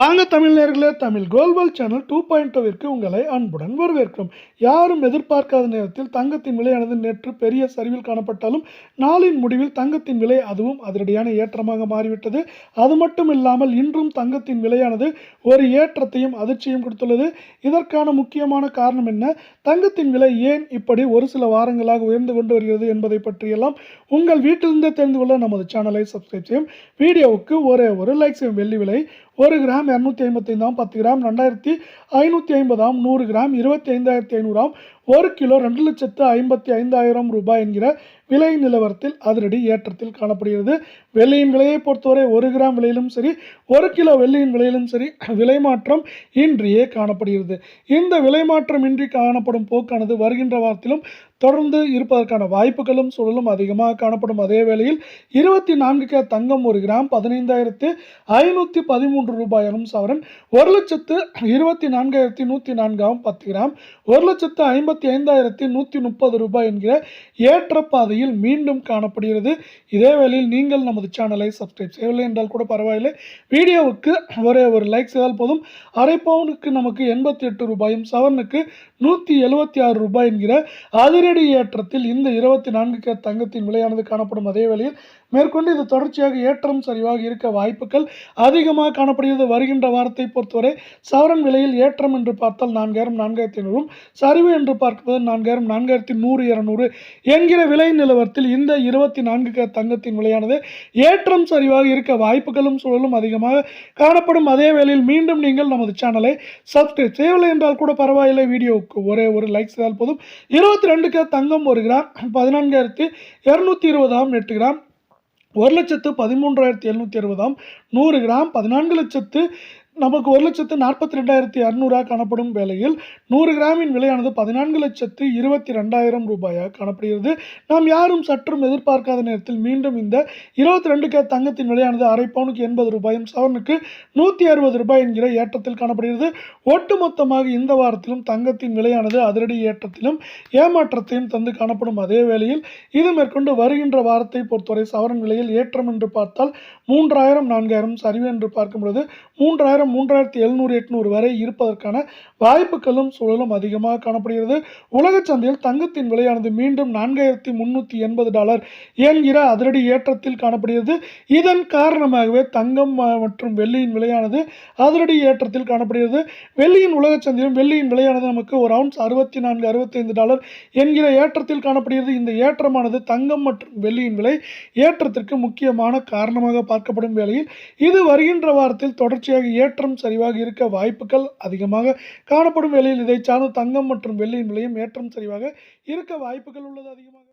வாங்க தமிழர்களே, தமிழ் கோல்வல் சேனல் 2.0விற்கு உங்களை அன்புடன் வரவேற்கிறோம். யாரும் எதிர்பார்க்காத நேரத்தில் தங்கத்தின் விலையானது நேற்று பெரிய சரிவில் காணப்பட்டாலும் நாளின் முடிவில் தங்கத்தின் விலை அதுவும் அதிரடியான ஏற்றமாக மாறிவிட்டது. அது மட்டும் இல்லாமல் இன்றும் தங்கத்தின் விலையானது ஒரு ஏற்றத்தையும் அதிர்ச்சியும் கொடுத்துள்ளது. இதற்கான முக்கியமான காரணம் என்ன, தங்கத்தின் விலை ஏன் இப்படி ஒரு சில வாரங்களாக உயர்ந்து கொண்டு வருகிறது என்பதை பற்றியெல்லாம் உங்கள் வீட்டிலிருந்தே தெரிந்து கொள்ள நமது சேனலை சப்ஸ்கிரைப் செய்யும். வீடியோவுக்கு ஒரு லைக் செய்யும். வெள்ளி விலை 1 கிராம் 255 10 கிராம் 2550 100 கிராம் 25,500 1 கிலோ 2,55,000 ரூபாய் என்கிற விலை நிலவரத்தில் அதிரடி ஏற்றத்தில் காணப்படுகிறது. வெள்ளியின் விலையை பொறுத்தவரை 1 கிராம் விலையிலும் சரி 1 கிலோ வெள்ளியின் விலையிலும் சரி விலை மாற்றம் இன்றியே காணப்படுகிறது. இந்த விலை மாற்றம் இன்றி காணப்படும் போக்கானது வருகின்ற வாரத்திலும் தொடர்ந்து இருப்பதற்கான வாய்ப்புகளும் சூழலும் அதிகமாக காணப்படும். அதே வேளையில் 24 கேரட் தங்கம் 1 கிராம் 15,513 ரூபாயாகவும் சவரன் 1,24,104 10 கிராம் 1,55,130 ரூபாய் என்கிற ஏற்ற பாதையில் மீண்டும் காணப்படுகிறது. இதே வேளையில் நீங்கள் நமது சேனலை சப்ஸ்கிரைப் செய்யவில்லை என்றால் கூட பரவாயில்லை, வீடியோவுக்கு ஒரு லைக் செய்தால் போதும். அரை பவுனுக்கு நமக்கு 88 ரூபாயும் சவரனுக்கு 176 ரூபாய் என்கிற அதிரடி ஏற்றத்தில் இந்த 24 கேரட் தங்கத்தின் விலையானது காணப்படும். அதே வேளையில் மேற்கொண்டு இது தொடர்ச்சியாக ஏற்றம் சரிவாக இருக்க வாய்ப்புகள் அதிகமாக காணப்படுகிறது. வருகின்ற வாரத்தை பொறுத்தவரை சவரன் விலையில் ஏற்றம் என்று பார்த்தால் 4,000 4,500, சரிவு என்று பார்க்கும்போது 4,000 4,100 200 என்கிற விலை நிலவரத்தில் இந்த 24 கேரட் தங்கத்தின் விலையானது ஏற்றம் சரிவாக இருக்க வாய்ப்புகளும் சூழலும் அதிகமாக காணப்படும். அதே வேளையில் மீண்டும் நீங்கள் நமது சேனலை சப்ஸ்கிரைப் செய்யவில்லை என்றால் கூட பரவாயில்லை, வீடியோவுக்கு ஒரு லைக் செய்தால் போதும். 22 கேரட் தங்கம் 1 கிராம் 14,220 8 கிராம் 1,13,760 100 கிராம் 14,00,000 நமக்கு 1,42,200 காணப்படும் வேளையில் 100 கிராமின் விலையானது 14,22,000 ரூபாயாக காணப்படுகிறது. நாம் யாரும் சற்றும் எதிர்பார்க்காத நேரத்தில் மீண்டும் இந்த 22 கேரட் தங்கத்தின் விலையானது அரை பவுனுக்கு 80 ரூபாயும் சவரனுக்கு 160 ரூபாய் என்கிற ஏற்றத்தில் காணப்படுகிறது. ஒட்டுமொத்தமாக இந்த வாரத்திலும் தங்கத்தின் விலையானது அதிரடி ஏற்றத்திலும் ஏமாற்றத்தையும் தந்து காணப்படும். அதே வேளையில் இது மேற்கொண்டு வருகின்ற வாரத்தை பொறுத்தவரை சவரன் விலையில் ஏற்றம் என்று பார்த்தால் 3,000 4,000, சரிவு என்று பார்க்கும் பொழுது 3,000 3,700 800 வரை இருப்பதற்கான வாய்ப்புகளும் சூழலும் அதிகமாக காணப்படுகிறது. உலக சந்தையில் தங்கத்தின் விலையானது மீண்டும் $4,380 என்கிற அதிரடி ஏற்றத்தில் காணப்படுகிறது. இதன் காரணமாகவே தங்கம் மற்றும் வெள்ளியின் விலையானது அதிரடி ஏற்றத்தில் காணப்படுகிறது. வெள்ளியின் உலக சந்தையிலும் வெள்ளியின் விலையானது நமக்கு ஒரு அவுன்ஸ் $64 65 என்கிற ஏற்றத்தில் காணப்படுகிறது. இந்த ஏற்றமானது தங்கம் மற்றும் வெள்ளியின் விலை ஏற்றத்திற்கு முக்கியமான காரணமாக பார்க்கப்படும் வேளையில் இது வருகின்ற வாரத்தில் தொடர்ச்சியாக ஏற்றம் சரிவாக இருக்க வாய்ப்புகள் அதிகமாக காணப்படும் வேளையில் இதை சார்ந்த தங்கம் மற்றும் வெள்ளியின் விலையும் ஏற்றம் சரிவாக இருக்க வாய்ப்புகள் உள்ளது அதிகமாக.